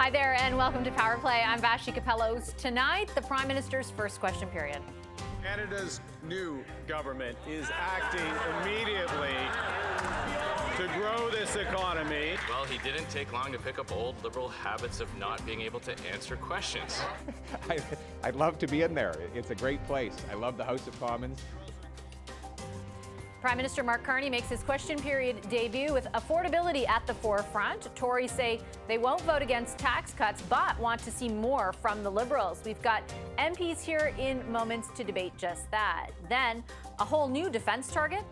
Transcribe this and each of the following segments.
Hi there and welcome to Power Play. I'm Vashi Capellos. Tonight, the Prime Minister's first question period. Canada's new government is acting immediately to grow this economy. Well, he didn't take long to pick up old Liberal habits of not being able to answer questions. I'd love to be in there. It's a great place. I love the House of Commons. Prime Minister Mark Carney makes his question period debut with affordability at the forefront. Tories say they won't vote against tax cuts, but want to see more from the Liberals. We've got MPs here in moments to debate just that. Then, a whole new defense target.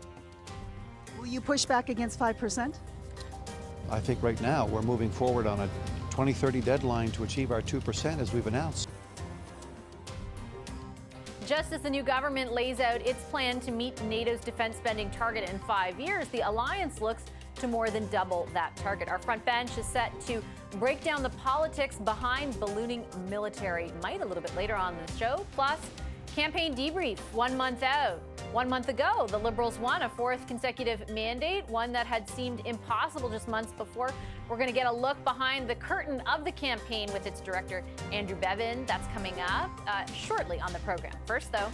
Will you push back against 5%? I think right now we're moving forward on a 2030 deadline to achieve our 2% as we've announced. Just as the new government lays out its plan to meet NATO's defense spending target in 5 years, the alliance looks to more than double that target. Our front bench is set to break down the politics behind ballooning military might a little bit later on in the show. Plus, campaign debrief 1 month out. 1 month ago, the Liberals won a fourth consecutive mandate, one that had seemed impossible just months before. We're going to get a look behind the curtain of the campaign with its director, Andrew Bevan. That's coming up shortly on the program. First, though.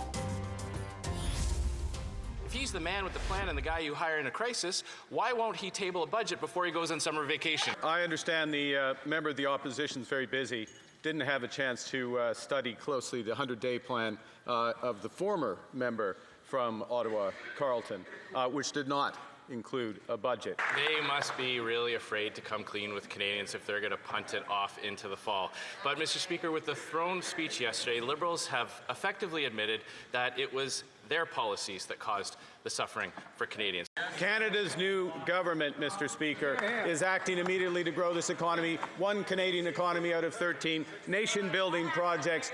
If he's the man with the plan and the guy you hire in a crisis, why won't he table a budget before he goes on summer vacation? I understand the member of the opposition is very busy. Didn't have a chance to study closely the 100-day plan of the former member from Ottawa, Carleton, which did not include a budget. They must be really afraid to come clean with Canadians if they're going to punt it off into the fall. But, Mr. Speaker, with the throne speech yesterday, Liberals have effectively admitted that it was their policies that caused the suffering for Canadians. Canada's new government, Mr. Speaker, is acting immediately to grow this economy, one Canadian economy out of 13 nation-building projects.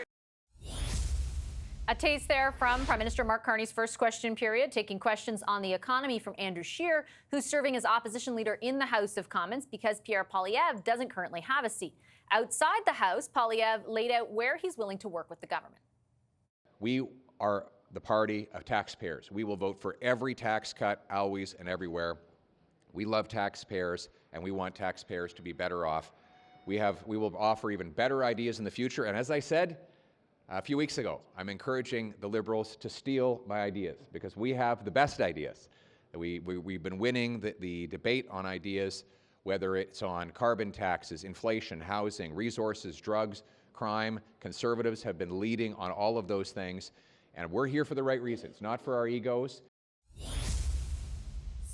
A taste there from Prime Minister Mark Carney's first question period, taking questions on the economy from Andrew Scheer, who's serving as opposition leader in the House of Commons because Pierre Poilievre doesn't currently have a seat. Outside the House, Poilievre laid out where he's willing to work with the government. We are the party of taxpayers. We will vote for every tax cut, always and everywhere. We love taxpayers, and we want taxpayers to be better off. We will offer even better ideas in the future, and as I said a few weeks ago, I'm encouraging the Liberals to steal my ideas because we have the best ideas. We've been winning the debate on ideas, whether it's on carbon taxes, inflation, housing, resources, drugs, crime. Conservatives have been leading on all of those things, and we're here for the right reasons, not for our egos.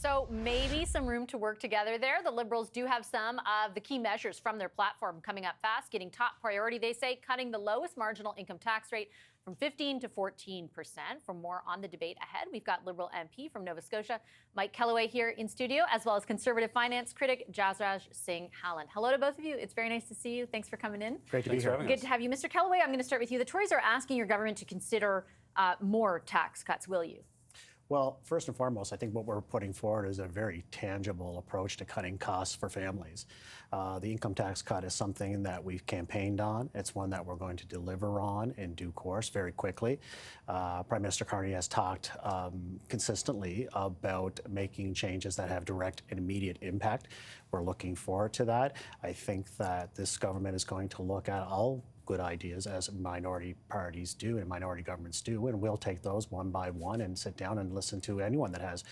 So maybe some room to work together there. The Liberals do have some of the key measures from their platform coming up fast, getting top priority, they say, cutting the lowest marginal income tax rate from 15% to 14%. For more on the debate ahead, we've got Liberal MP from Nova Scotia, Mike Kellaway, here in studio, as well as Conservative finance critic Jasraj Singh Hallan. Hello to both of you. It's very nice to see you. Thanks for coming in. Great to be here. Good to have you. Mr. Kellaway, I'm going to start with you. The Tories are asking your government to consider more tax cuts. Will you? Well, first and foremost, I think what we're putting forward is a very tangible approach to cutting costs for families. The income tax cut is something that we've campaigned on. It's one that we're going to deliver on in due course very quickly. Prime Minister Carney has talked consistently about making changes that have direct and immediate impact. We're looking forward to that. I think that this government is going to look at all good ideas as minority parties do and minority governments do, and we'll take those one by one and sit down and listen to anyone that has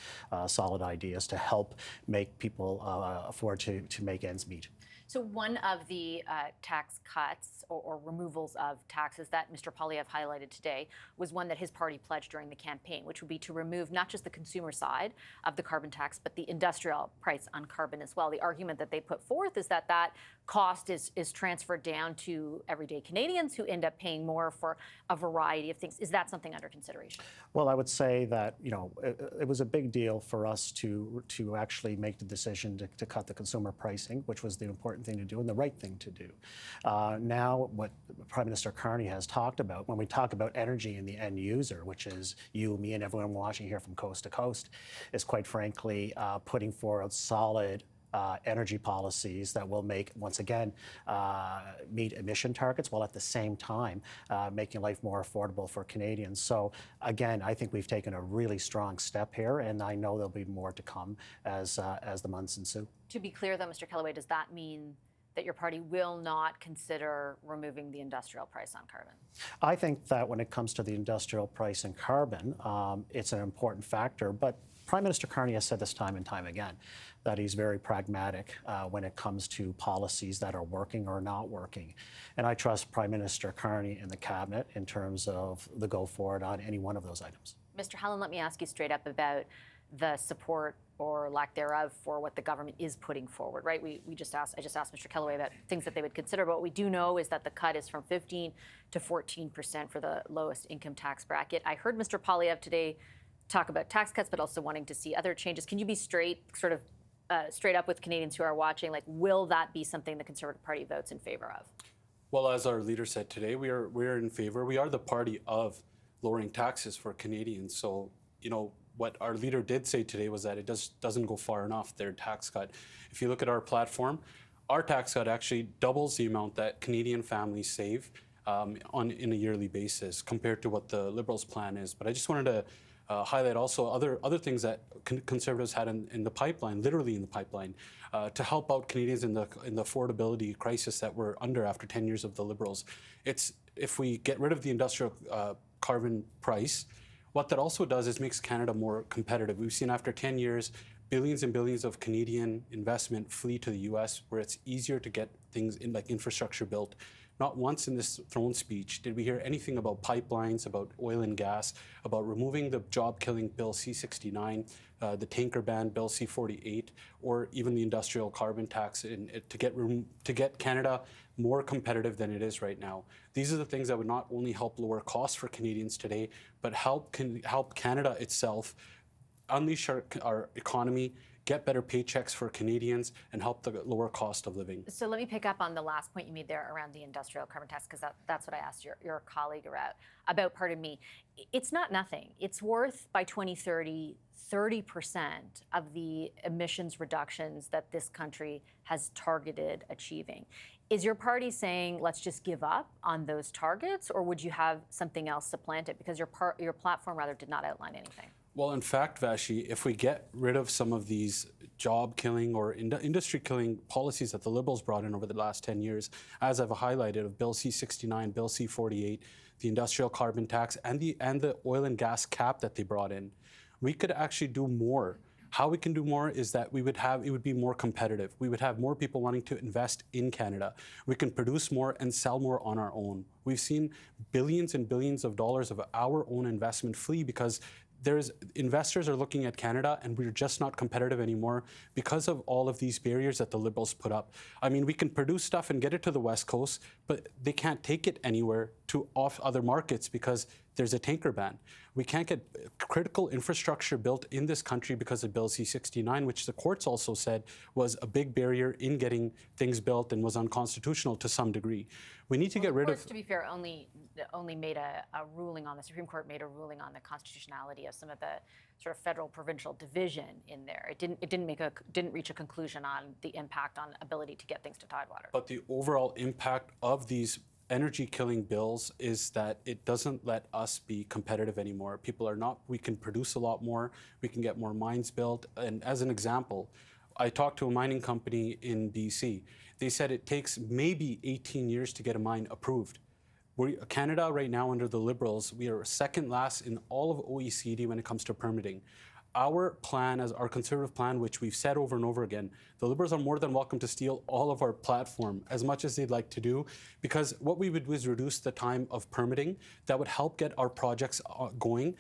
solid ideas to help make people afford to make ends meet. So one of the tax cuts or removals of taxes that Mr. Poilievre highlighted today was one that his party pledged during the campaign, which would be to remove not just the consumer side of the carbon tax, but the industrial price on carbon as well. The argument that they put forth is that that cost is transferred down to everyday Canadians who end up paying more for a variety of things. Is that something under consideration? Well, I would say that, you know, it was a big deal for us to actually make the decision to cut the consumer pricing, which was the important thing to do and the right thing to do. Now, what Prime Minister Carney has talked about, when we talk about energy and the end user, which is you, me, and everyone watching here from coast to coast, is quite frankly putting forward solid energy policies that will make, once again, meet emission targets while at the same time making life more affordable for Canadians. So again, I think we've taken a really strong step here, and I know there'll be more to come as the months ensue. To be clear, though, Mr. Kellaway, does that mean that your party will not consider removing the industrial price on carbon? I think that when it comes to the industrial price in carbon, it's an important factor, but Prime Minister Carney has said this time and time again, that he's very pragmatic when it comes to policies that are working or not working. And I trust Prime Minister Carney and the Cabinet in terms of the go forward on any one of those items. Mr. Helen, let me ask you straight up about the support or lack thereof for what the government is putting forward, right? I just asked Mr. Kellaway about things that they would consider, but what we do know is that the cut is from 15 to 14% for the lowest income tax bracket. I heard Mr. Poilievre today talk about tax cuts, but also wanting to see other changes. Can you be straight up with Canadians who are watching? Like, will that be something the Conservative Party votes in favor of? Well, as our leader said today, we are in favor. We are the party of lowering taxes for Canadians. So, you know, what our leader did say today was that it doesn't go far enough, their tax cut. If you look at our platform, our tax cut actually doubles the amount that Canadian families save in a yearly basis compared to what the Liberals' plan is. But I just wanted to highlight also other things that Conservatives had in the pipeline, literally in the pipeline, to help out Canadians in the affordability crisis that we're under after 10 years of the Liberals. It's if we get rid of the industrial carbon price, what that also does is makes Canada more competitive. We've seen after 10 years, billions and billions of Canadian investment flee to the U.S., where it's easier to get things in like infrastructure built. Not once in this throne speech did we hear anything about pipelines, about oil and gas, about removing the job-killing Bill C-69, the tanker ban Bill C-48, or even the industrial carbon tax to get Canada more competitive than it is right now. These are the things that would not only help lower costs for Canadians today, but help Canada itself unleash our economy, get better paychecks for Canadians, and help the lower cost of living. So let me pick up on the last point you made there around the industrial carbon tax, because that's what I asked your colleague about. Pardon me. It's not nothing. It's worth, by 2030, 30% of the emissions reductions that this country has targeted achieving. Is your party saying, let's just give up on those targets, or would you have something else supplant it? Because your platform, rather, did not outline anything. Well, in fact, Vashi, if we get rid of some of these job-killing or industry-killing policies that the Liberals brought in over the last 10 years, as I've highlighted, of Bill C-69, Bill C-48, the industrial carbon tax, and the oil and gas cap that they brought in, we could actually do more. How we can do more is that it would be more competitive. We would have more people wanting to invest in Canada. We can produce more and sell more on our own. We've seen billions and billions of dollars of our own investment flee because investors are looking at Canada and we're just not competitive anymore because of all of these barriers that the Liberals put up. I mean, we can produce stuff and get it to the West Coast, but they can't take it anywhere to off other markets because there's a tanker ban. We can't get critical infrastructure built in this country because of Bill C-69, which the courts also said was a big barrier in getting things built and was unconstitutional to some degree. We need to get rid of... To be fair, only made a ruling on the Supreme Court made a ruling on the constitutionality of some of the sort of federal-provincial division in there. It didn't reach a conclusion on the impact on ability to get things to Tidewater. But the overall impact of these energy-killing bills is that it doesn't let us be competitive anymore. We can produce a lot more, we can get more mines built. And as an example, I talked to a mining company in BC. They said it takes maybe 18 years to get a mine approved. Canada right now, under the Liberals, we are second last in all of OECD when it comes to permitting. Our plan, as our Conservative plan, which we've said over and over again, the Liberals are more than welcome to steal all of our platform as much as they'd like to do, because what we would do is reduce the time of permitting. That would help get our projects going,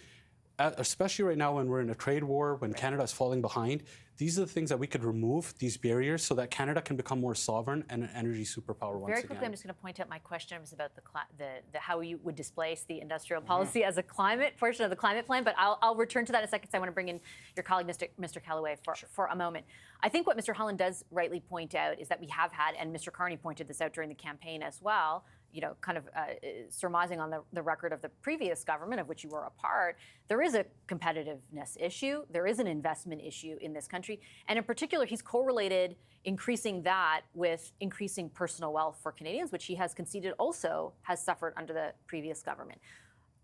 especially right now when we're in a trade war, when Canada is falling behind. These are the things that we could remove, these barriers, so that Canada can become more sovereign and an energy superpower once again. Very quickly, I'm just going to point out my question was about the how you would displace the industrial policy as a climate portion of the climate plan, but I'll return to that in a second, because I want to bring in your colleague, Mr. Kellaway, for a moment. I think what Mr. Holland does rightly point out is that we have had, and Mr. Carney pointed this out during the campaign as well, you know, kind of surmising on the record of the previous government, of which you were a part, there is a competitiveness issue, there is an investment issue in this country, and in particular, he's correlated increasing that with increasing personal wealth for Canadians, which he has conceded also has suffered under the previous government.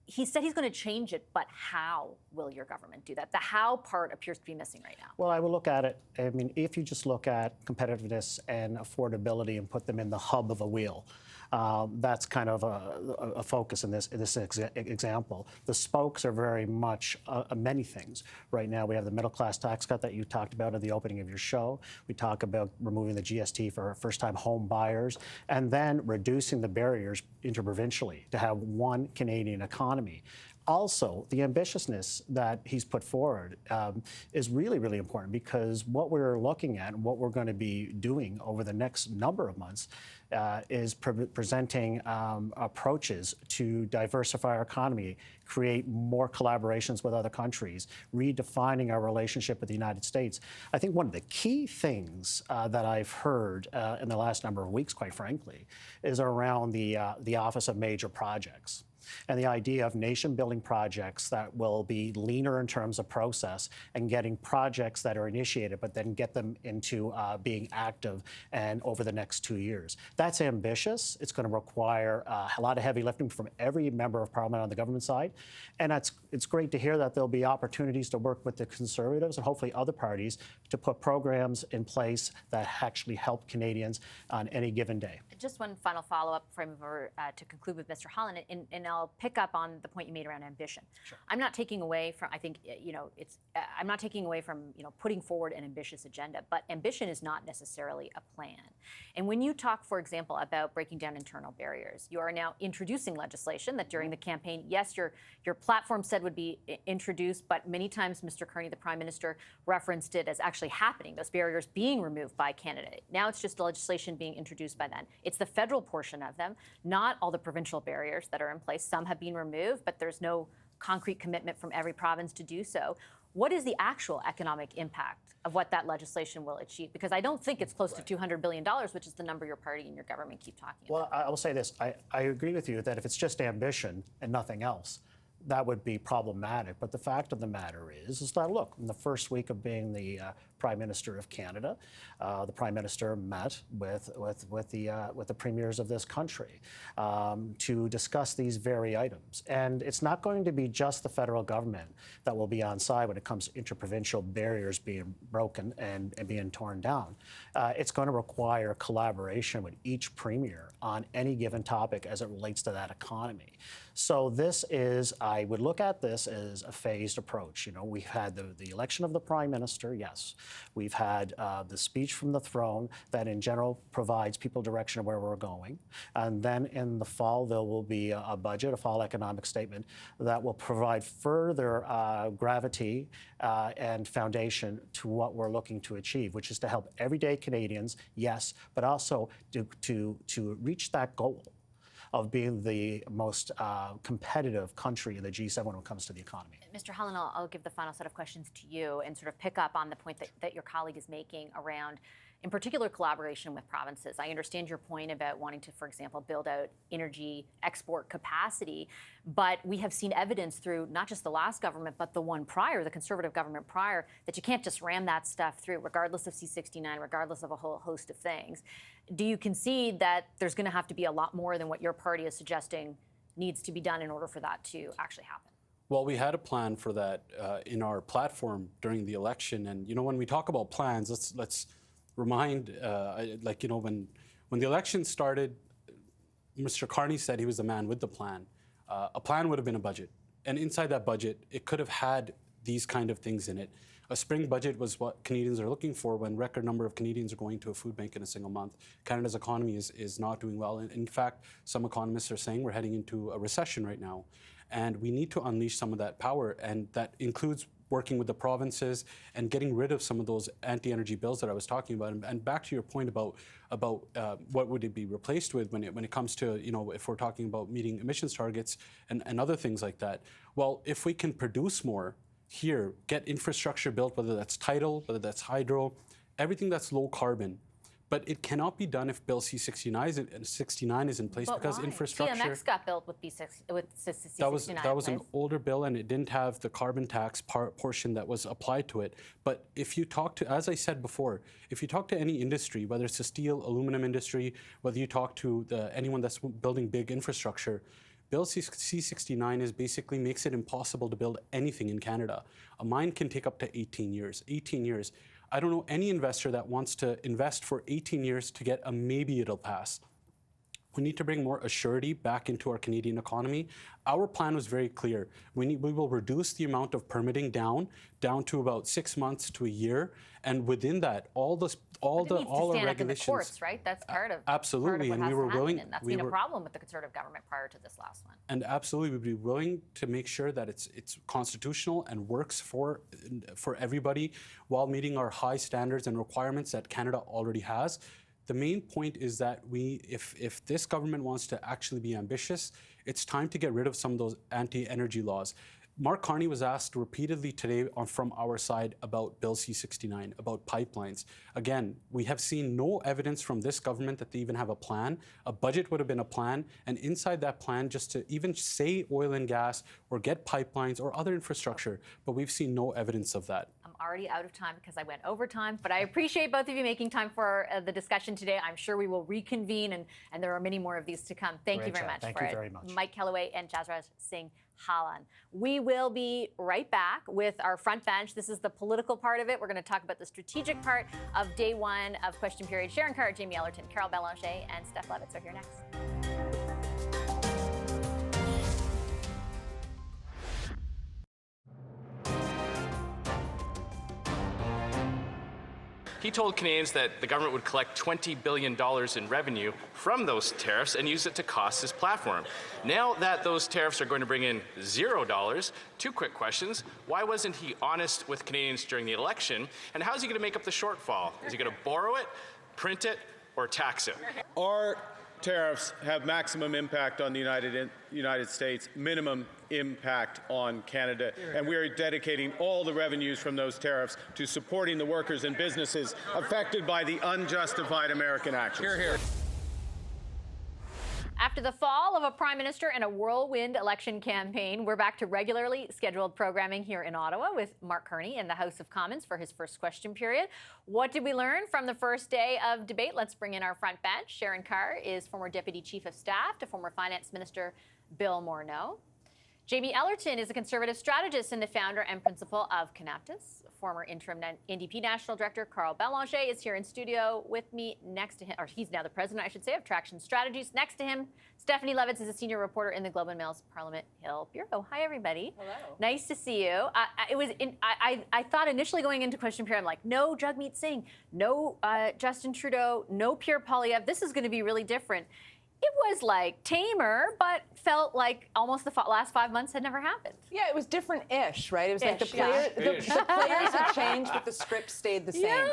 he said he's going to change it, but how will your government do that? The how part appears to be missing right now. Well, I will look at it. I mean, if you just look at competitiveness and affordability and put them in the hub of a wheel, that's kind of a focus in this example. The spokes are very much many things. Right now, we have the middle class tax cut that you talked about at the opening of your show. We talk about removing the GST for first-time home buyers, and then reducing the barriers interprovincially to have one Canadian economy. Also, the ambitiousness that he's put forward is really, really important, because what we're looking at and what we're going to be doing over the next number of months is presenting approaches to diversify our economy, create more collaborations with other countries, redefining our relationship with the United States. I think one of the key things that I've heard in the last number of weeks, quite frankly, is around the Office of Major Projects, and the idea of nation-building projects that will be leaner in terms of process and getting projects that are initiated, but then get them into being active and over the next 2 years. That's ambitious. It's going to require a lot of heavy lifting from every member of Parliament on the government side. And it's great to hear that there'll be opportunities to work with the Conservatives and hopefully other parties to put programs in place that actually help Canadians on any given day. Just one final follow-up before I move over to conclude with Mr. Holland, and I'll pick up on the point you made around ambition. Sure. I'm not taking away from, I think, I'm not taking away from, putting forward an ambitious agenda, but ambition is not necessarily a plan. And when you talk, for example, about breaking down internal barriers, you are now introducing legislation that during the campaign, yes, your platform said would be introduced, but many times Mr. Carney, the Prime Minister, referenced it as actually happening, those barriers being removed by Canada. Now it's just legislation being introduced by then. It's the federal portion of them, not all the provincial barriers that are in place. Some have been removed, but there's no concrete commitment from every province to do so. What is the actual economic impact of what that legislation will achieve? Because I don't think it's close to $200 billion, which is the number your party and your government keep talking about. Well, I will say this. I agree with you that if it's just ambition and nothing else, that would be problematic. But the fact of the matter is that, look, in the first week of being the Prime Minister of Canada, the Prime Minister met with the premiers of this country to discuss these very items. And it's not going to be just the federal government that will be on side when it comes to interprovincial barriers being broken and being torn down. It's going to require collaboration with each premier on any given topic as it relates to that economy. So this is, I would look at this as a phased approach. We've had the election of the Prime Minister, yes. We've had the speech from the throne that in general provides people direction of where we're going. And then in the fall, there will be a budget, a fall economic statement that will provide further gravity and foundation to what we're looking to achieve, which is to help everyday Canadians, yes, but also to reach that goal of being the most competitive country in the G7 when it comes to the economy. Mr. Holland, I'll give the final set of questions to you and sort of pick up on the point that your colleague is making around, in particular, collaboration with provinces. I understand your point about wanting to, for example, build out energy export capacity, but we have seen evidence through not just the last government, but the one prior, the Conservative government prior, that you can't just ram that stuff through, regardless of C-69, regardless of a whole host of things. Do you concede that there's going to have to be a lot more than what your party is suggesting needs to be done in order for that to actually happen? Well, we had a plan for that in our platform during the election. And, when we talk about plans, let's remind, when the election started, Mr. Carney said he was the man with the plan. A plan would have been a budget. And inside that budget, it could have had these kind of things in it. A spring budget was what Canadians are looking for when record number of Canadians are going to a food bank in a single month. Canada's economy is not doing well. And in fact, some economists are saying we're heading into a recession right now. And we need to unleash some of that power. And that includes working with the provinces and getting rid of some of those anti-energy bills that I was talking about. And back to your point about what would it be replaced with when it comes to, if we're talking about meeting emissions targets and other things like that. Well, if we can produce more here, get infrastructure built, whether that's tidal, whether that's hydro, everything that's low carbon. But it cannot be done if Bill C-69 is in place, but because why? infrastructure. TMX got built with C-69. That was an older bill, and it didn't have the carbon tax portion that was applied to it. But if you talk to, as I said before, if you talk to any industry, whether it's the steel, aluminum industry, whether you talk to anyone that's building big infrastructure, Bill C-69 is basically makes it impossible to build anything in Canada. A mine can take up to 18 years. 18 years. I don't know any investor that wants to invest for 18 years to get a maybe it'll pass. We need to bring more assurity back into our Canadian economy. Our plan was very clear. We will reduce the amount of permitting down to about 6 months to a year, and within that, all our regulations. In the courts, right? That's part of absolutely, part of what and we were willing. And that's been a problem with the Conservative government prior to this last one. And absolutely, we'd be willing to make sure that it's constitutional and works for everybody, while meeting our high standards and requirements that Canada already has. The main point is that if this government wants to actually be ambitious, it's time to get rid of some of those anti-energy laws. Mark Carney was asked repeatedly today from our side about Bill C-69, about pipelines. Again, we have seen no evidence from this government that they even have a plan. A budget would have been a plan, and inside that plan, just to even say oil and gas or get pipelines or other infrastructure, but we've seen no evidence of that. I'm already out of time because I went over time, but I appreciate both of you making time for the discussion today. I'm sure we will reconvene, and there are many more of these to come. Thank you very much. Thank you very much. Mike Kellaway and Jasraj Singh Halan. We will be right back with our front bench. This is the political part of it. We're going to talk about the strategic part of day one of question period. Sharon Carr, Jamie Ellerton, Carol Bélanger, and Steph Levitz are here next. He told Canadians that the government would collect $20 billion in revenue from those tariffs and use it to cost his platform. Now that those tariffs are going to bring in $0, two quick questions. Why wasn't he honest with Canadians during the election? And how is he going to make up the shortfall? Is he going to borrow it, print it, or tax it? Our tariffs have maximum impact on the United States, minimum impact on Canada, and we are dedicating all the revenues from those tariffs to supporting the workers and businesses affected by the unjustified American actions. Hear, hear. After the fall of a prime minister and a whirlwind election campaign, we're back to regularly scheduled programming here in Ottawa with Mark Carney in the House of Commons for his first question period. What did we learn from the first day of debate? Let's bring in our front bench. Sharon Carr is former Deputy Chief of Staff to former Finance Minister Bill Morneau. Jamie Ellerton is a Conservative strategist and the founder and principal of Canaptus. Former interim NDP National Director Carl Bélanger is here in studio with me. Next to him, or he's now the president, I should say, of Traction Strategies. Next to him, Stephanie Levitz is a senior reporter in the Globe and Mail's Parliament Hill Bureau. Hi, everybody. Hello. Nice to see you. I thought initially going into question period, I'm like, no Jagmeet Singh, no Justin Trudeau, no Pierre Poilievre. This is going to be really different. It was like tamer, but felt like almost the last 5 months had never happened. Yeah, it was different-ish, right? It was like the players had changed, but the script stayed the same,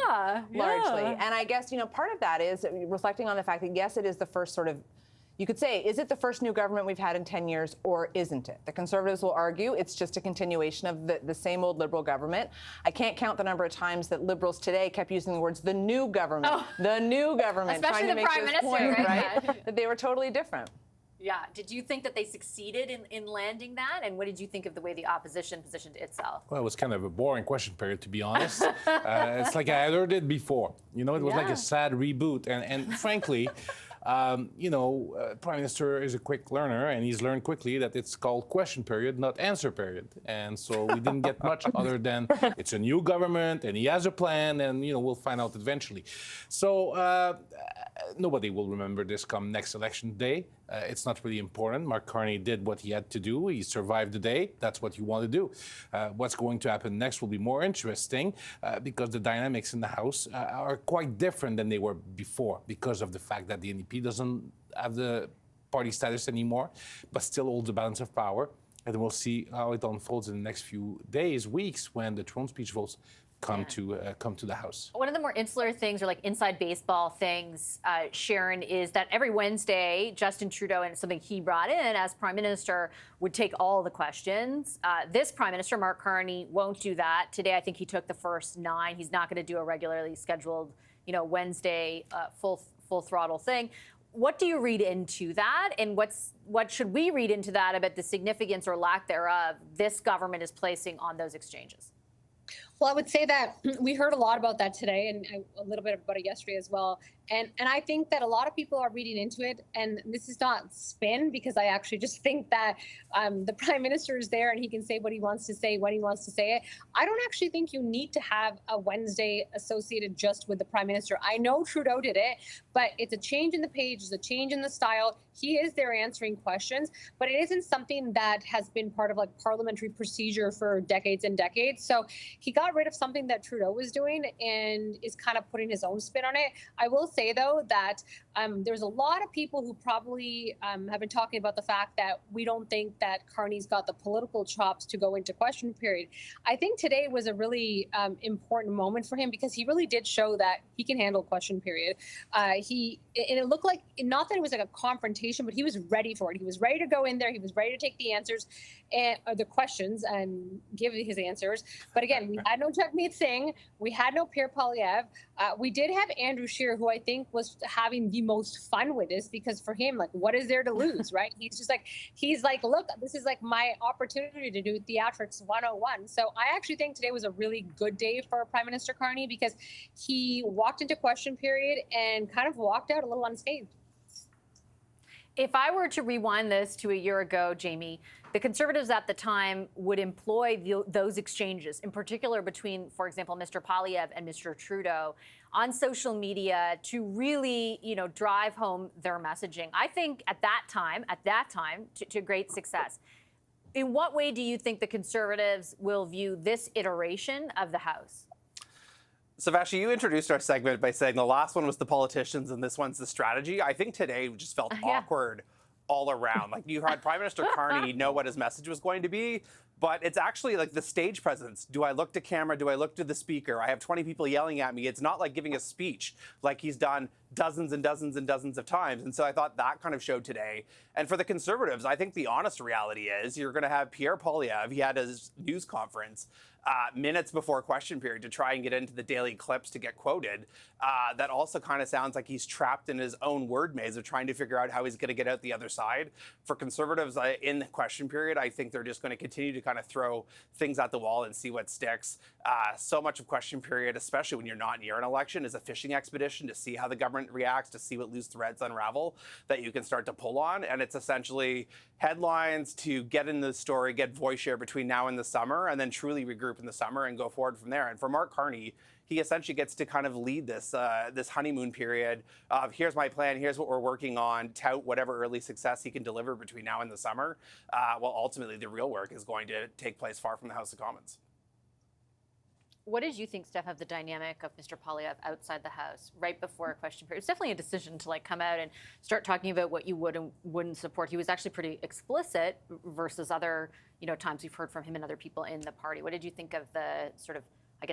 largely. Yeah. And I guess, part of that is reflecting on the fact that, yes, it is the first sort of, you could say, is it the first new government we've had in 10 years, or isn't it? The Conservatives will argue it's just a continuation of the same old Liberal government. I can't count the number of times that Liberals today kept using the words, the new government, the new government, especially trying to the make Prime this Minister, point, right? That they were totally different. Yeah. Did you think that they succeeded in landing that? And what did you think of the way the opposition positioned itself? Well, it was kind of a boring question period, to be honest. It's like I heard it before. It was like a sad reboot. And frankly, Prime Minister is a quick learner, and he's learned quickly that it's called question period, not answer period. And so we didn't get much other than it's a new government, and he has a plan, and, we'll find out eventually. So nobody will remember this come next election day. It's not really important. Mark Carney did what he had to do. He survived the day. That's what you want to do. What's going to happen next will be more interesting because the dynamics in the House are quite different than they were before because of the fact that the NDP doesn't have the party status anymore, but still holds the balance of power. And we'll see how it unfolds in the next few days, weeks, when the throne speech votes come to the House. One of the more insular things, or like inside baseball things, Sharon, is that every Wednesday, Justin Trudeau, and something he brought in as Prime Minister, would take all the questions. This Prime Minister, Mark Carney, won't do that. Today, I think he took the first 9. He's not going to do a regularly scheduled, Wednesday full throttle thing. What do you read into that, and what should we read into that about the significance or lack thereof this government is placing on those exchanges? Well, I would say that we heard a lot about that today and a little bit about it yesterday as well. And I think that a lot of people are reading into it. And this is not spin, because I actually just think that the Prime Minister is there and he can say what he wants to say when he wants to say it. I don't actually think you need to have a Wednesday associated just with the Prime Minister. I know Trudeau did it, but it's a change in the page, it's a change in the style. He is there answering questions, but it isn't something that has been part of like parliamentary procedure for decades and decades. So he got rid of something that Trudeau was doing and is kind of putting his own spin on it. I will say, though, that there's a lot of people who probably have been talking about the fact that we don't think that Carney's got the political chops to go into question period. I think today was a really important moment for him, because he really did show that he can handle question period. And it looked like, not that it was like a confrontation, but he was ready for it. He was ready to go in there. He was ready to take the answers and the questions and give his answers. But again, we had no Jagmeet Singh. We had no Pierre Poilievre. We did have Andrew Scheer, who I think was having the most fun with this, because for him, like, what is there to lose, right? He's like, look, this is like my opportunity to do theatrics 101. So I actually think today was a really good day for Prime Minister Carney, because he walked into question period and kind of walked out a little unscathed. If I were to rewind this to a year ago, Jamie, the Conservatives at the time would employ those exchanges, in particular between, for example, Mr. Poilievre and Mr. Trudeau, on social media to really, drive home their messaging. I think at that time, to great success. In what way do you think the Conservatives will view this iteration of the House? Savasha, you introduced our segment by saying the last one was the politicians and this one's the strategy. I think today just felt awkward all around. Like, you had Prime Minister Carney know what his message was going to be, but it's actually like the stage presence. Do I look to camera? Do I look to the speaker? I have 20 people yelling at me. It's not like giving a speech like he's done dozens and dozens and dozens of times. And so I thought that kind of showed today. And for the Conservatives, I think the honest reality is you're going to have Pierre Poilievre. He had his news conference minutes before question period to try and get into the daily clips to get quoted. That also kind of sounds like he's trapped in his own word maze of trying to figure out how he's going to get out the other side. For Conservatives in the question period, I think they're just going to continue to kind of throw things at the wall and see what sticks. So much of question period, especially when you're not near an election, is a fishing expedition to see how the government reacts, to see what loose threads unravel that you can start to pull on. And it's essentially headlines to get in the story, get voice share between now and the summer, and then truly regroup in the summer and go forward from there. And for Mark Carney, he essentially gets to kind of lead this this honeymoon period of here's my plan, here's what we're working on, tout whatever early success he can deliver between now and the summer, while ultimately the real work is going to take place far from the House of Commons. What did you think, Steph, of the dynamic of Mr. Poilievre outside the House right before a question period? It's definitely a decision to come out and start talking about what you would and wouldn't support. He was actually pretty explicit versus other, times we've heard from him and other people in the party. What did you think of the sort of,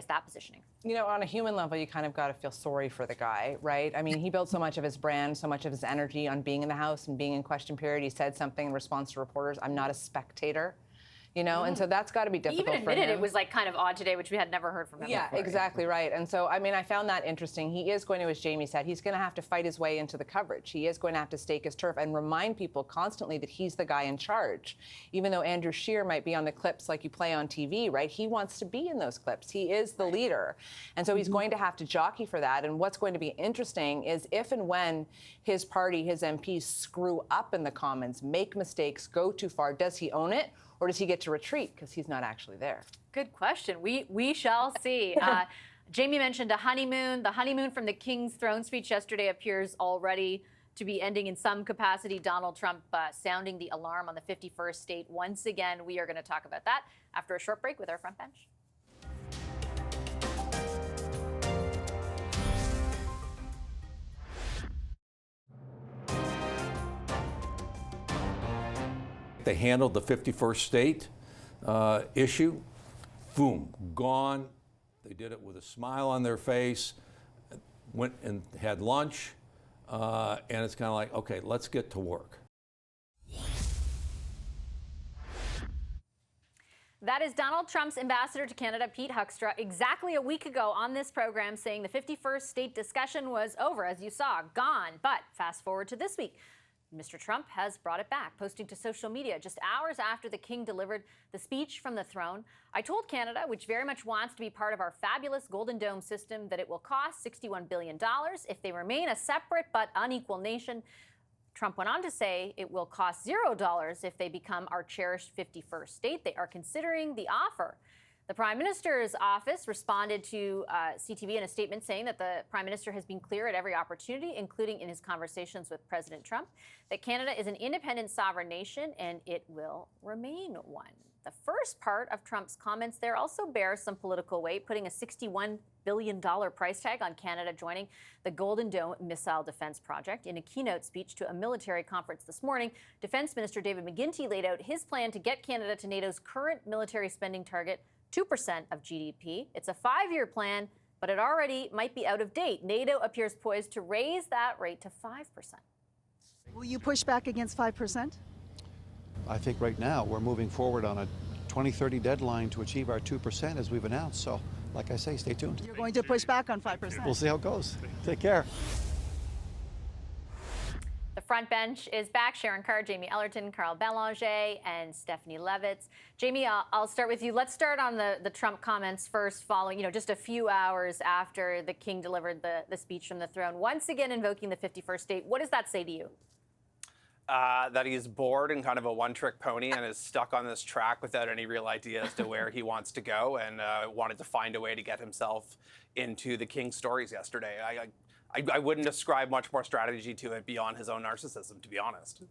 that positioning? On a human level, you kind of got to feel sorry for the guy, right? I mean, he built so much of his brand, so much of his energy on being in the House and being in question period. He said something in response to reporters, "I'm not a spectator." And so that's got to be difficult for him. He even admitted it was kind of odd today, which we had never heard from him before. Yeah, exactly right. And so, I mean, I found that interesting. He is going to, as Jamie said, he's going to have to fight his way into the coverage. He is going to have to stake his turf and remind people constantly that he's the guy in charge. Even though Andrew Scheer might be on the clips like you play on TV, right? He wants to be in those clips. He is the leader. And so he's going to have to jockey for that. And what's going to be interesting is if and when his party, his MPs screw up in the Commons, make mistakes, go too far, does he own it? Or does he get to retreat because he's not actually there? Good question. We shall see. Jamie mentioned a honeymoon. The honeymoon from the King's throne speech yesterday appears already to be ending in some capacity. Donald Trump sounding the alarm on the 51st state once again. We are going to talk about that after a short break with our front bench. They handled the 51st state issue, boom, gone. They did it with a smile on their face, went and had lunch, and it's kind of like, okay, let's get to work. That is Donald Trump's ambassador to Canada, Pete Huckstra, exactly a week ago on this program saying the 51st state discussion was over, as you saw, gone. But fast forward to this week. Mr. Trump has brought it back, posting to social media just hours after the king delivered the speech from the throne. I told Canada, which very much wants to be part of our fabulous Golden Dome system, that it will cost $61 billion if they remain a separate but unequal nation. Trump went on to say it will cost $0 if they become our cherished 51st state. They are considering the offer. The Prime Minister's office responded to CTV in a statement saying that the Prime Minister has been clear at every opportunity, including in his conversations with President Trump, that Canada is an independent sovereign nation and it will remain one. The first part of Trump's comments there also bears some political weight, putting a $61 billion price tag on Canada joining the Golden Dome missile defense project. In a keynote speech to a military conference this morning, Defense Minister David McGuinty laid out his plan to get Canada to NATO's current military spending target, 2% of GDP. It's a 5-year plan, but it already might be out of date. NATO appears poised to raise that rate to 5%. Will you push back against 5%? I think right now we're moving forward on a 2030 deadline to achieve our 2% as we've announced. So, like I say, stay tuned. You're going to push back on 5%. We'll see how it goes. Take care. The front bench is back. Sharon Carr, Jamie Ellerton, Carl Belanger, and Stephanie Levitz. Jamie, I'll start with you. Let's start on the Trump comments first, following, just a few hours after the king delivered the speech from the throne, once again invoking the 51st state. What does that say to you? That he's bored and kind of a one-trick pony and is stuck on this track without any real idea as to where he wants to go, and wanted to find a way to get himself into the king's stories yesterday. I wouldn't ascribe much more strategy to it beyond his own narcissism, to be honest.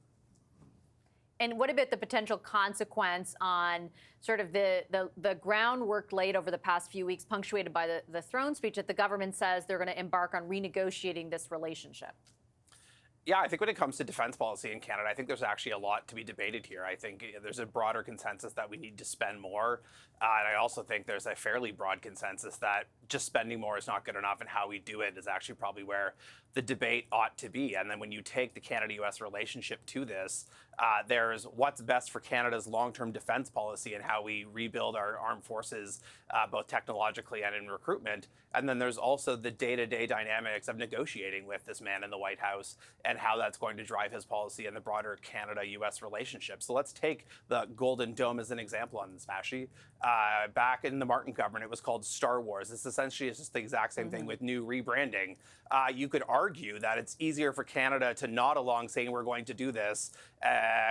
And what about the potential consequence on sort of the groundwork laid over the past few weeks, punctuated by the throne speech, that the government says they're going to embark on renegotiating this relationship? Yeah, I think when it comes to defense policy in Canada, I think there's actually a lot to be debated here. I think there's a broader consensus that we need to spend more. And I also think there's a fairly broad consensus that just spending more is not good enough, and how we do it is actually probably where the debate ought to be. And then when you take the Canada-U.S. relationship to this, there's what's best for Canada's long-term defense policy and how we rebuild our armed forces, both technologically and in recruitment. And then there's also the day-to-day dynamics of negotiating with this man in the White House and how that's going to drive his policy and the broader Canada-U.S. relationship. So let's take the Golden Dome as an example on this, Vashi. Back in the Martin government, it was called Star Wars. This essentially is just the exact same thing with new rebranding. You could argue that it's easier for Canada to nod along saying we're going to do this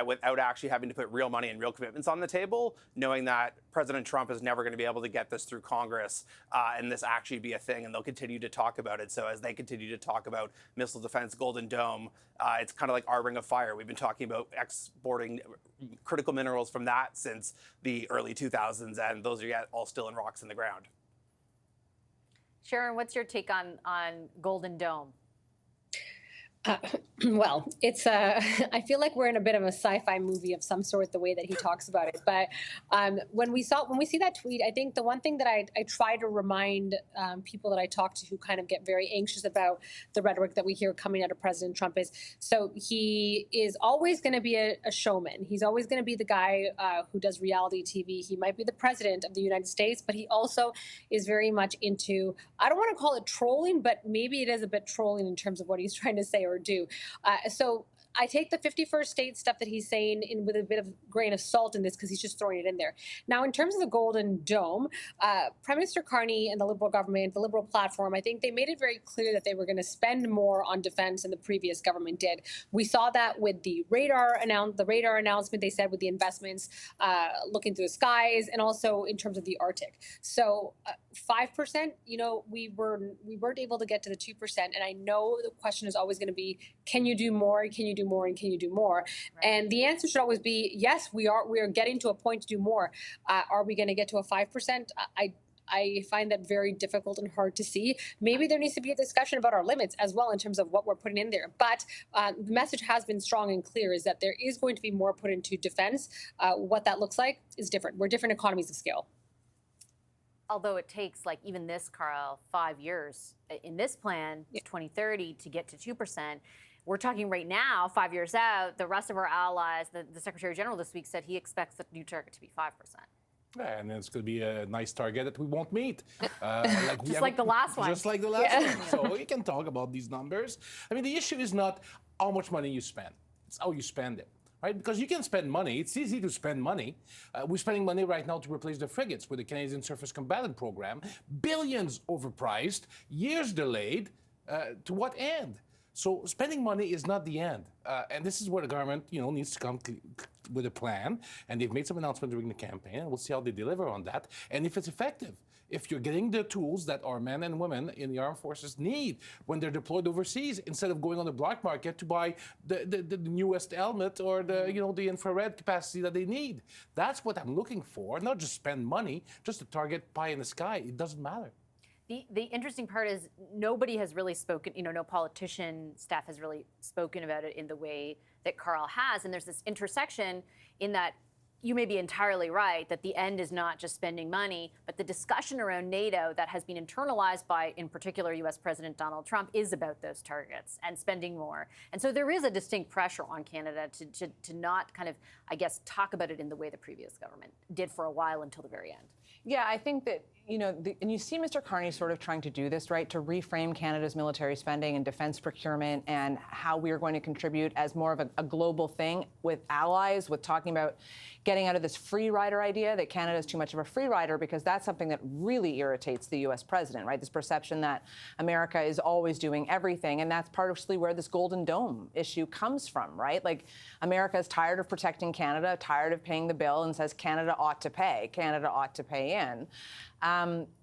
without actually having to put real money and real commitments on the table, knowing that President Trump is never going to be able to get this through Congress and this actually be a thing, and they'll continue to talk about it. So as they continue to talk about missile defense, Golden Dome, it's kind of like our Ring of Fire. We've been talking about exporting critical minerals from that since the early 2000s, and those are yet all still in rocks in the ground. Sharon, what's your take on Golden Dome? Well, it's I feel like we're in a bit of a sci-fi movie of some sort, the way that he talks about it. But when we see that tweet, I think the one thing that I try to remind people that I talk to who kind of get very anxious about the rhetoric that we hear coming out of President Trump is, so he is always going to be a showman. He's always going to be the guy who does reality TV. He might be the president of the United States, but he also is very much into, I don't want to call it trolling, but maybe it is a bit trolling in terms of what he's trying to say or do. So I take the 51st state stuff that he's saying in with a bit of grain of salt in this, because he's just throwing it in there. Now, in terms of the Golden Dome, Prime Minister Carney and the Liberal government, the Liberal platform, I think they made it very clear that they were going to spend more on defense than the previous government did. We saw that with the radar announcement they said, with the investments looking through the skies, and also in terms of the Arctic. So 5%, we weren't able to get to the 2%. And I know the question is always going to be, can you do more? Can you do more? And can you do more? Right. And the answer should always be, yes, we are getting to a point to do more. Are we going to get to a 5%? I find that very difficult and hard to see. Maybe there needs to be a discussion about our limits as well in terms of what we're putting in there. But the message has been strong and clear, is that there is going to be more put into defense. What that looks like is different. We're different economies of scale. Although it takes, like even this, Carl, 5 years in this plan, 2030, to get to 2%. We're talking right now, 5 years out, the rest of our allies, the Secretary General this week said he expects the new target to be 5%. Yeah, and it's going to be a nice target that we won't meet. Just like the last one. Just like the last one. So we can talk about these numbers. I mean, the issue is not how much money you spend. It's how you spend it. Right? Because you can spend money. It's easy to spend money. We're spending money right now to replace the frigates with the Canadian Surface Combatant Program. Billions overpriced, years delayed. To what end? So spending money is not the end. And this is where the government, needs to come with a plan. And they've made some announcements during the campaign, and we'll see how they deliver on that. And if it's effective. If you're getting the tools that our men and women in the armed forces need when they're deployed overseas, instead of going on the black market to buy the newest helmet or the infrared capacity that they need. That's what I'm looking for, not just spend money, just to target pie in the sky. It doesn't matter. The interesting part is nobody has really spoken, no politician staff has really spoken about it in the way that Carl has. And there's this intersection in that you may be entirely right that the end is not just spending money, but the discussion around NATO that has been internalized by, in particular, U.S. President Donald Trump is about those targets and spending more. And so there is a distinct pressure on Canada to not kind of, I guess, talk about it in the way the previous government did for a while until the very end. Yeah, I think that, and you see Mr. Carney sort of trying to do this, right, to reframe Canada's military spending and defense procurement and how we are going to contribute as more of a global thing with allies, with talking about getting out of this free rider idea that Canada is too much of a free rider, because that's something that really irritates the U.S. president, right? This perception that America is always doing everything. And that's partially where this Golden Dome issue comes from, right? Like, America is tired of protecting Canada, tired of paying the bill, and says Canada ought to pay. Canada ought to pay in.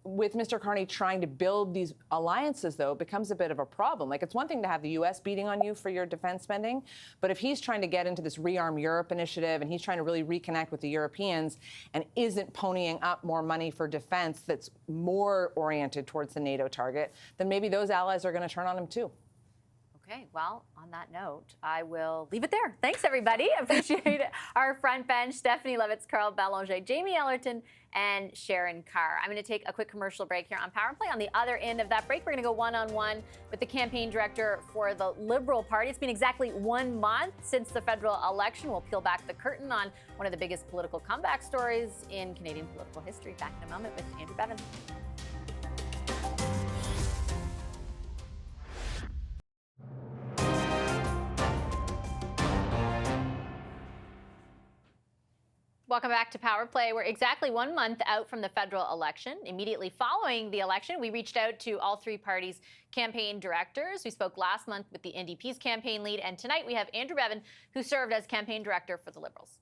With Mr. Carney trying to build these alliances, though, it becomes a bit of a problem. Like, it's one thing to have the U.S. beating on you for your defense spending, but if he's trying to get into this Rearm Europe initiative and he's trying to really reconnect with the Europeans and isn't ponying up more money for defense that's more oriented towards the NATO target, then maybe those allies are going to turn on him, too. Okay, well, on that note, I will leave it there. Thanks, everybody. Appreciate our front bench, Stephanie Levitz, Carl Belanger, Jamie Ellerton, and Sharon Carr. I'm going to take a quick commercial break here on Power Play. On the other end of that break, we're going to go one-on-one with the campaign director for the Liberal Party. It's been exactly 1 month since the federal election. We'll peel back the curtain on one of the biggest political comeback stories in Canadian political history. Back in a moment with Andrew Bevan. Welcome back to Power Play. We're exactly 1 month out from the federal election. Immediately following the election, we reached out to all three parties' campaign directors. We spoke last month with the NDP's campaign lead, and tonight we have Andrew Bevan, who served as campaign director for the Liberals.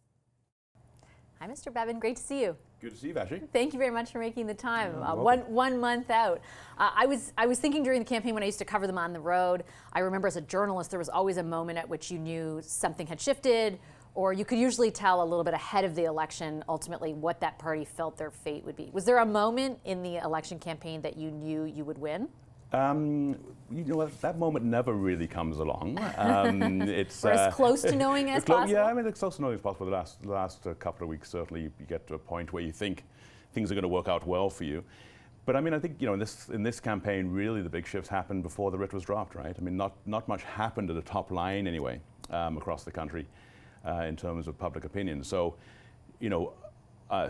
Hi, Mr. Bevan. Great to see you. Good to see you, Vashi. Thank you very much for making the time. One month out. I was thinking during the campaign when I used to cover them on the road, I remember as a journalist, there was always a moment at which you knew something had shifted, or you could usually tell a little bit ahead of the election, ultimately, what that party felt their fate would be. Was there a moment in the election campaign that you knew you would win? That moment never really comes along. It's We're as close to knowing as possible? Yeah, I mean, as close to knowing as possible. The last couple of weeks, certainly, you get to a point where you think things are going to work out well for you. But I mean, I think, in this campaign, really the big shifts happened before the writ was dropped, right? I mean, not much happened at the top line anyway, across the country. In terms of public opinion. So,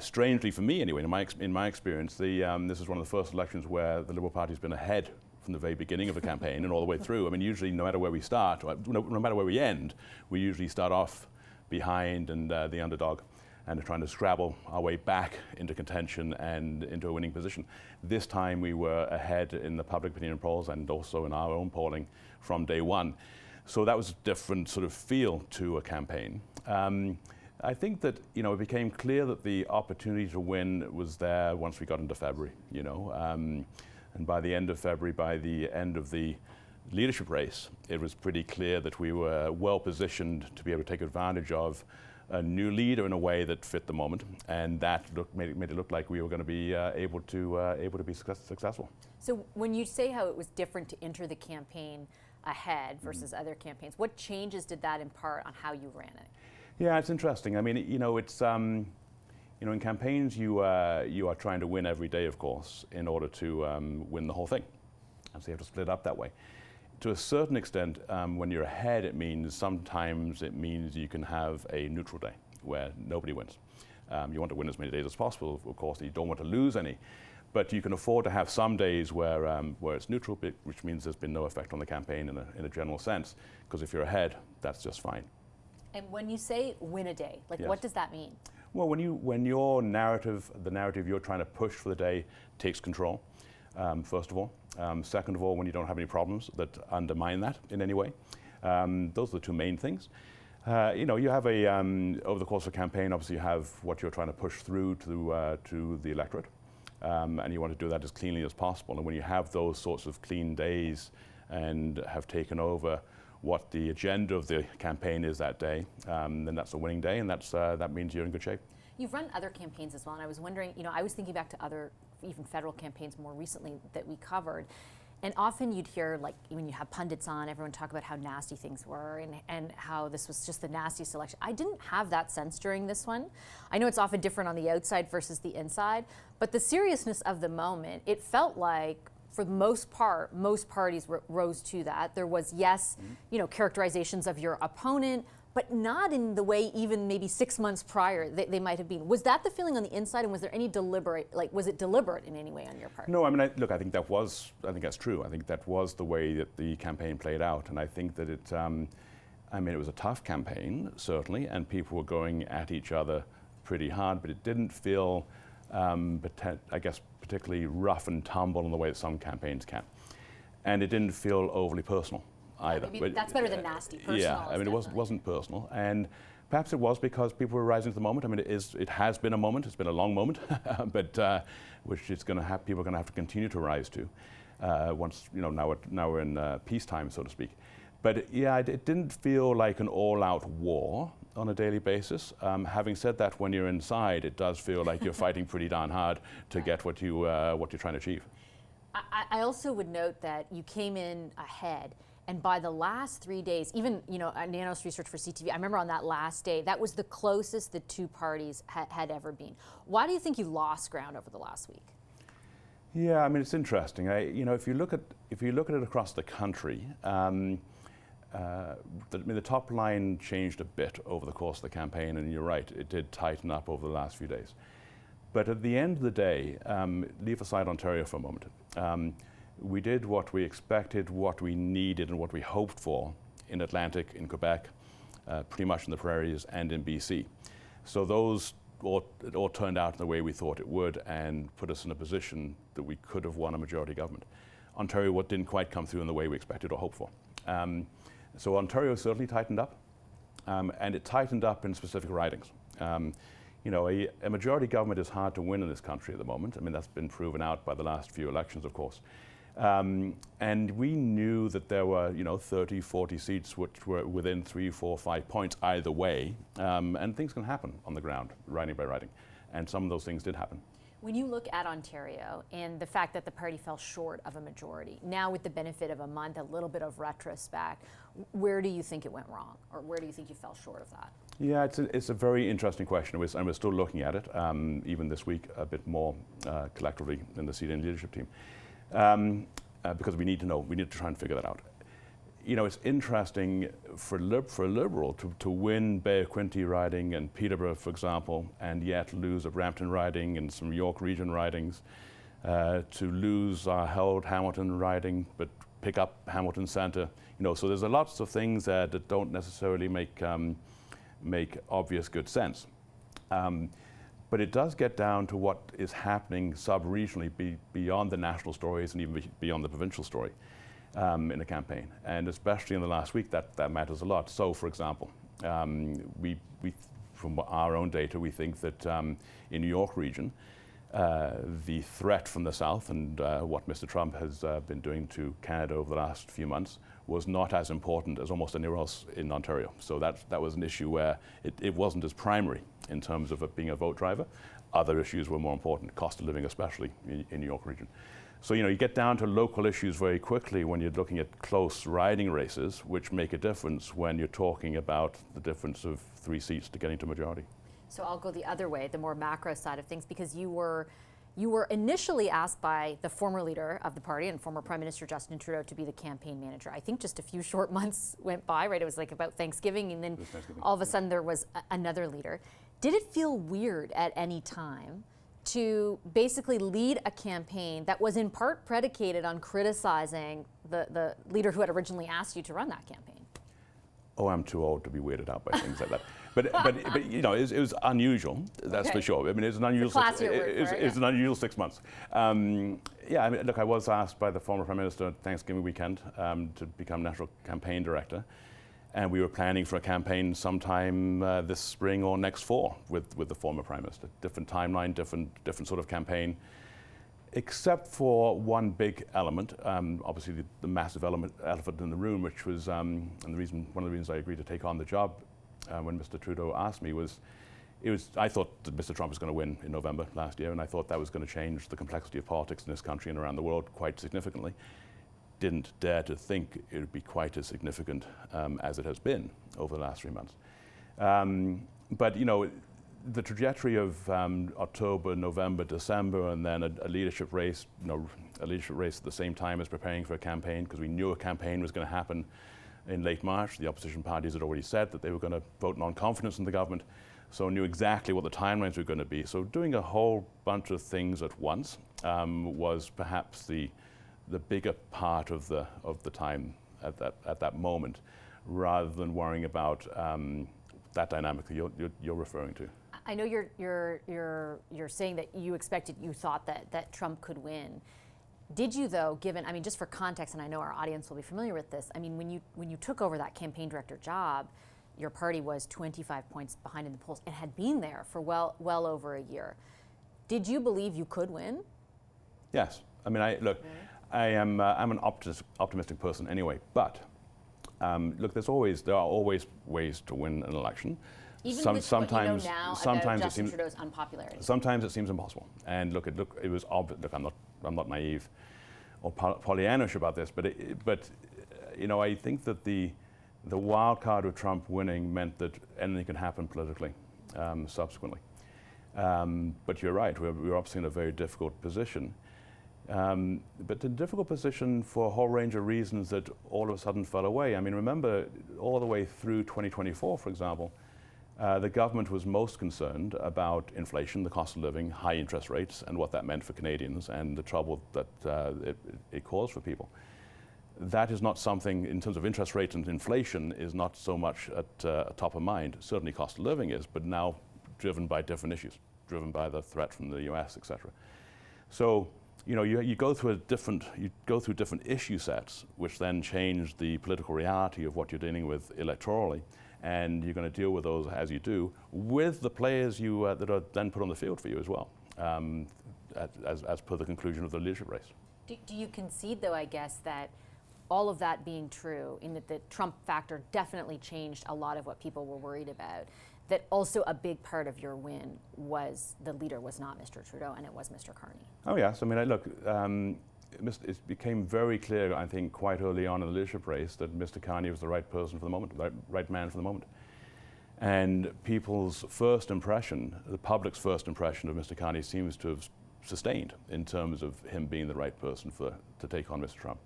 strangely for me anyway, in my experience, this is one of the first elections where the Liberal Party has been ahead from the very beginning of the campaign and all the way through. I mean, usually no matter where we start, no matter where we end, we usually start off behind and the underdog and trying to scrabble our way back into contention and into a winning position. This time we were ahead in the public opinion polls and also in our own polling from day one. So that was a different sort of feel to a campaign. I think that, it became clear that the opportunity to win was there once we got into February, and by the end of February, by the end of the leadership race, it was pretty clear that we were well positioned to be able to take advantage of a new leader in a way that fit the moment, and that made it look like we were going to be able to be successful. So when you say how it was different to enter the campaign ahead versus other campaigns, what changes did that impart on how you ran it? Yeah, it's interesting. I mean, it's in campaigns you are trying to win every day, of course, in order to win the whole thing, and so you have to split up that way. To a certain extent, when you're ahead, sometimes it means you can have a neutral day where nobody wins. You want to win as many days as possible, of course. You don't want to lose any. But you can afford to have some days where it's neutral, which means there's been no effect on the campaign in a general sense. Because if you're ahead, that's just fine. And when you say win a day, like Yes. what does that mean? Well, when your narrative, the narrative you're trying to push for the day, takes control, first of all. Second of all, when you don't have any problems that undermine that in any way. Those are the two main things. You have over the course of a campaign, obviously you have what you're trying to push through to the electorate. And you want to do that as cleanly as possible. And when you have those sorts of clean days and have taken over what the agenda of the campaign is that day, then that's a winning day, and that means you're in good shape. You've run other campaigns as well, and I was wondering, I was thinking back to other, even federal campaigns more recently that we covered, and often you'd hear, like, when you have pundits on, everyone talk about how nasty things were and how this was just the nastiest election. I didn't have that sense during this one. I know it's often different on the outside versus the inside, but the seriousness of the moment, it felt like, for the most part, most parties rose to that. There was, yes, characterizations of your opponent, but not in the way even maybe 6 months prior they might have been. Was that the feeling on the inside, and was there any was it deliberate in any way on your part? No, I mean, I think that's true. I think that was the way that the campaign played out, and I think that it was a tough campaign, certainly, and people were going at each other pretty hard, but it didn't feel, particularly rough and tumble in the way that some campaigns can. And it didn't feel overly personal either. Maybe that's better than nasty. Personal. Yeah, I mean, it wasn't personal. And perhaps it was because people were rising to the moment. I mean, it has been a moment. It's been a long moment, but which people are going to have to continue to rise to once, now we're in peacetime, so to speak. But it didn't feel like an all-out war on a daily basis. Having said that, when you're inside, it does feel like you're fighting pretty darn hard to get what you're trying to achieve. I also would note that you came in ahead, and by the last 3 days, even Nanos research for CTV, I remember on that last day, that was the closest the two parties had ever been. Why do you think you lost ground over the last week? Yeah, I mean, it's interesting. If you look at it across the country. The top line changed a bit over the course of the campaign, and you're right, it did tighten up over the last few days. But at the end of the day, leave aside Ontario for a moment, we did what we expected, what we needed, and what we hoped for in Atlantic, in Quebec, pretty much in the prairies, and in BC. So those all turned out in the way we thought it would, and put us in a position that we could have won a majority government. Ontario didn't quite come through in the way we expected or hoped for. So Ontario certainly tightened up, and it tightened up in specific ridings. A majority government is hard to win in this country at the moment. I mean, that's been proven out by the last few elections, of course. And we knew that there were, 30, 40 seats which were within 3, 4, 5 points either way, and things can happen on the ground, riding by riding. And some of those things did happen. When you look at Ontario and the fact that the party fell short of a majority, now with the benefit of a month, a little bit of retrospect, where do you think it went wrong? Or where do you think you fell short of that? Yeah, it's a very interesting question, and we're still looking at it, even this week, a bit more collectively in the CDN leadership team, because we need to know, we need to try and figure that out. It's interesting for a Liberal to win Bay of Quinte riding and Peterborough, for example, and yet lose a Brampton riding and some York Region ridings, to lose our held Hamilton riding, but pick up Hamilton Centre. So there's lots of things that don't necessarily make obvious good sense. But it does get down to what is happening sub-regionally beyond the national stories and even beyond the provincial story. In a campaign, and especially in the last week, that matters a lot. So, for example, we from our own data, we think that in York Region, the threat from the south and what Mr. Trump has been doing to Canada over the last few months was not as important as almost anywhere else in Ontario. So that was an issue where it wasn't as primary in terms of it being a vote driver. Other issues were more important, cost of living especially in York Region. So, you get down to local issues very quickly when you're looking at close riding races, which make a difference when you're talking about the difference of 3 seats to getting to majority. So I'll go the other way, the more macro side of things, because you were initially asked by the former leader of the party and former Prime Minister Justin Trudeau to be the campaign manager. I think just a few short months went by, right? It was like about Thanksgiving, and then all of a sudden there was another leader. Did it feel weird at any time to basically lead a campaign that was in part predicated on criticizing the leader who had originally asked you to run that campaign? Oh, I'm too old to be weirded out by things like that. But you know, it was unusual. That's for sure. I mean, it's an unusual. It's an unusual 6 months. Yeah, I mean, look, I was asked by the former Prime Minister Thanksgiving weekend to become National Campaign Director, and we were planning for a campaign sometime this spring or next fall with the former Prime Minister. Different timeline, different sort of campaign. Except for one big element, obviously the massive elephant in the room, which was, and one of the reasons I agreed to take on the job when Mr. Trudeau asked me was, I thought that Mr. Trump was going to win in November last year, and I thought that was going to change the complexity of politics in this country and around the world quite significantly. Didn't dare to think it would be quite as significant as it has been over the last 3 months. But you know, the trajectory of October, November, December, and then a leadership race, a leadership race at the same time as preparing for a campaign, because we knew a campaign was going to happen in late March. The opposition parties had already said that they were going to vote non-confidence in the government, so knew exactly what the timelines were going to be. So doing a whole bunch of things at once was perhaps the bigger part of the time at that moment, rather than worrying about that dynamic that you're referring to. I know you're saying that you thought that Trump could win. Did you, though, given, I mean, just for context, and I know our audience will be familiar with this, I mean, when you took over that campaign director job, your party was 25 points behind in the polls and had been there for well over a year. Did you believe you could win? Yes. I mean, I'm an optimistic person anyway, but look, there are always ways to win an election. Even with what you know now about Justin Trudeau's unpopularity. Sometimes it seems impossible. And look, it was obvious. Look, I'm not naive or Pollyannish about this, but you know, I think that the wild card of Trump winning meant that anything could happen politically subsequently. But you're right. We're obviously in a very difficult position. But a difficult position for a whole range of reasons that all of a sudden fell away. I mean, remember, all the way through 2024, for example, the government was most concerned about inflation, the cost of living, high interest rates, and what that meant for Canadians and the trouble that it caused for people. That is not something, in terms of interest rates and inflation, is not so much at top of mind. Certainly cost of living is, but now driven by different issues, driven by the threat from the U.S., etc. So, you know, you go through different issue sets, which then change the political reality of what you're dealing with electorally, and you're going to deal with those as you do with the players that are then put on the field for you as well, as per the conclusion of the leadership race. Do you concede, though, I guess, that all of that being true, in that the Trump factor definitely changed a lot of what people were worried about, that also a big part of your win was the leader was not Mr. Trudeau and it was Mr. Carney? Oh yes, I mean, look, it became very clear, I think, quite early on in the leadership race that Mr. Carney was the right person for the moment, the right man for the moment. And people's first impression, the public's first impression of Mr. Carney seems to have sustained in terms of him being the right person to take on Mr. Trump.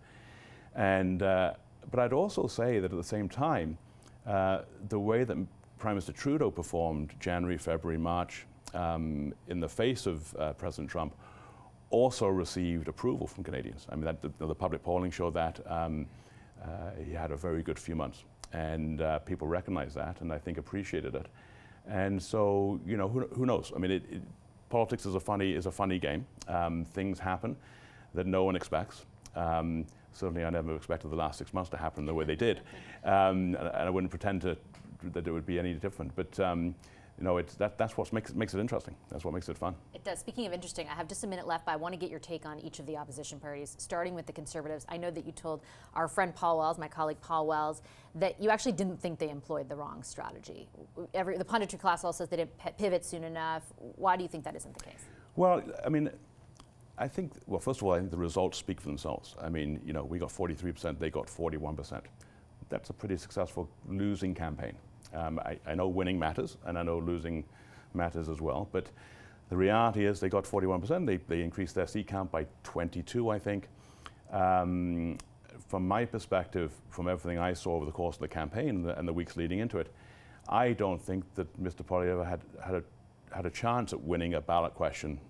And, but I'd also say that at the same time, the way that Prime Minister Trudeau performed January, February, March in the face of President Trump also received approval from Canadians. I mean, the public polling showed that he had a very good few months, and people recognized that and I think appreciated it. And so, you know, who knows? I mean, politics is a funny game. Things happen that no one expects. Certainly, I never expected the last 6 months to happen the way they did, and I wouldn't pretend that it would be any different. But you know, that's what makes it interesting. That's what makes it fun. It does. Speaking of interesting, I have just a minute left, but I want to get your take on each of the opposition parties, starting with the Conservatives. I know that you told our friend Paul Wells, my colleague Paul Wells, that you actually didn't think they employed the wrong strategy. The punditry class also says they didn't pivot soon enough. Why do you think that isn't the case? Well, I mean, I think, well, first of all, I think the results speak for themselves. I mean, you know, we got 43%, they got 41%. That's a pretty successful losing campaign. I know winning matters, and I know losing matters as well, but the reality is they got 41%. They increased their seat count by 22, I think. From my perspective, from everything I saw over the course of the campaign and the weeks leading into it, I don't think that Mr. Poilievre had a chance at winning a ballot question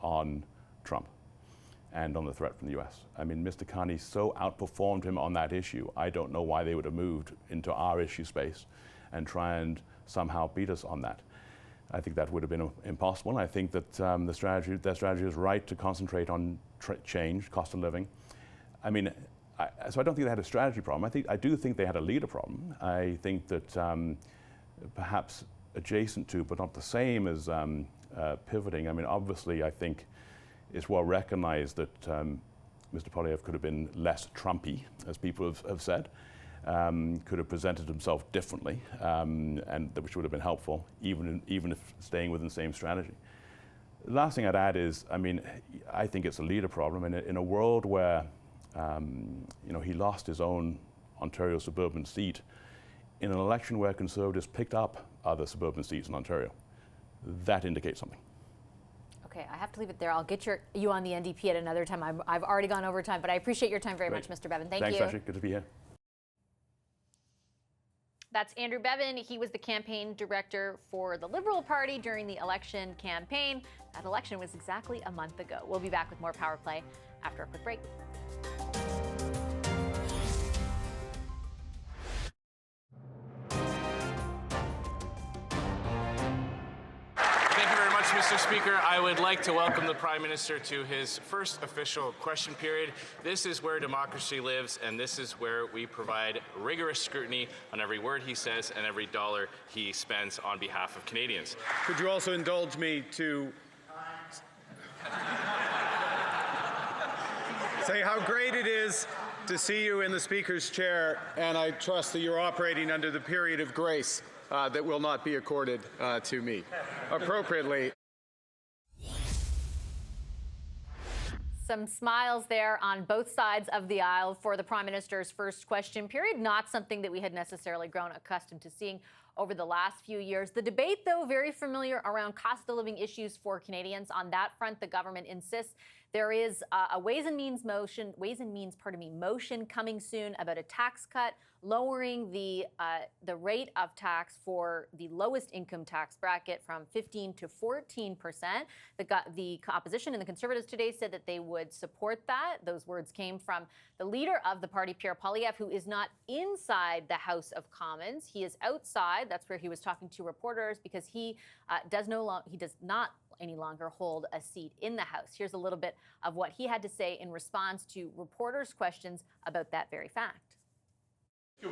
on Trump. and on the threat from the US. I mean, Mr. Carney so outperformed him on that issue. I don't know why they would have moved into our issue space and try and somehow beat us on that. I think that would have been impossible. I think that their strategy is right to concentrate on change, cost of living. I mean, so I don't think they had a strategy problem. I do think they had a leader problem. I think that perhaps adjacent to, but not the same as pivoting. I mean, obviously, I think it's well recognized that Mr. Poilievre could have been less Trumpy, as people have said. Could have presented himself differently, and which would have been helpful, even if staying within the same strategy. The last thing I'd add is, I mean, I think it's a leader problem, and in a world where he lost his own Ontario suburban seat, in an election where Conservatives picked up other suburban seats in Ontario, that indicates something. Okay, I have to leave it there. I'll get you on the NDP at another time. I've already gone over time, but I appreciate your time very much, Mr. Bevan. Thanks, you. Thanks, Ashley. Good to be here. That's Andrew Bevan. He was the campaign director for the Liberal Party during the election campaign. That election was exactly a month ago. We'll be back with more Power Play after a quick break. Mr. Speaker, I would like to welcome the Prime Minister to his first official question period. This is where democracy lives, and this is where we provide rigorous scrutiny on every word he says and every dollar he spends on behalf of Canadians. Could you also indulge me to say how great it is to see you in the Speaker's chair, and I trust that you're operating under the period of grace that will not be accorded to me appropriately. Some smiles there on both sides of the aisle for the Prime Minister's first question period, not something that we had necessarily grown accustomed to seeing over the last few years. The debate, though, very familiar around cost of living issues for Canadians. On that front, the government insists there is a Ways and Means motion coming soon about a tax cut, lowering the rate of tax for the lowest income tax bracket from 15% to 14%. The opposition and the Conservatives today said that they would support that. Those words came from the leader of the party, Poilievre, who is not inside the House of Commons. He is outside. That's where he was talking to reporters because he does not any longer hold a seat in the House. Here's a little bit of what he had to say in response to reporters' questions about that very fact.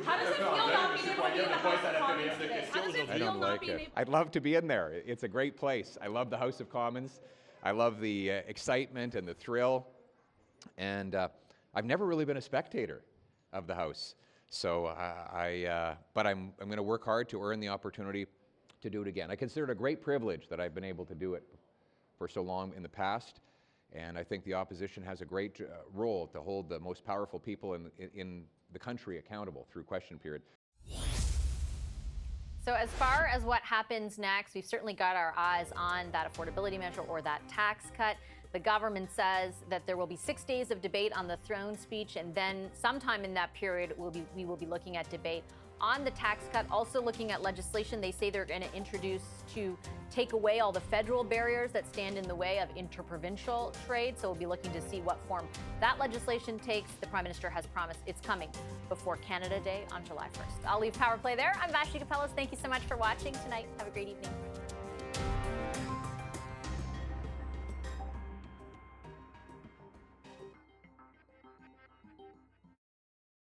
How does it feel not being able to be in the House of Commons today? How does it feel I don't like it. I'd love to be in there. It's a great place. I love the House of Commons. I love the excitement and the thrill. And I've never really been a spectator of the House. So but I'm going to work hard to earn the opportunity to do it again. I consider it a great privilege that I've been able to do it for so long in the past. And I think the opposition has a great role to hold the most powerful people in the country accountable through question period. So as far as what happens next, we've certainly got our eyes on that affordability measure or that tax cut. The government says that there will be 6 days of debate on the throne speech, and then sometime in that period, we will be looking at debate on the tax cut, also looking at legislation they say they're going to introduce to take away all the federal barriers that stand in the way of interprovincial trade. So we'll be looking to see what form that legislation takes. The Prime Minister has promised it's coming before Canada Day on July 1st. I'll leave Power Play there. I'm Ashley Capellas. Thank you so much for watching tonight. Have a great evening.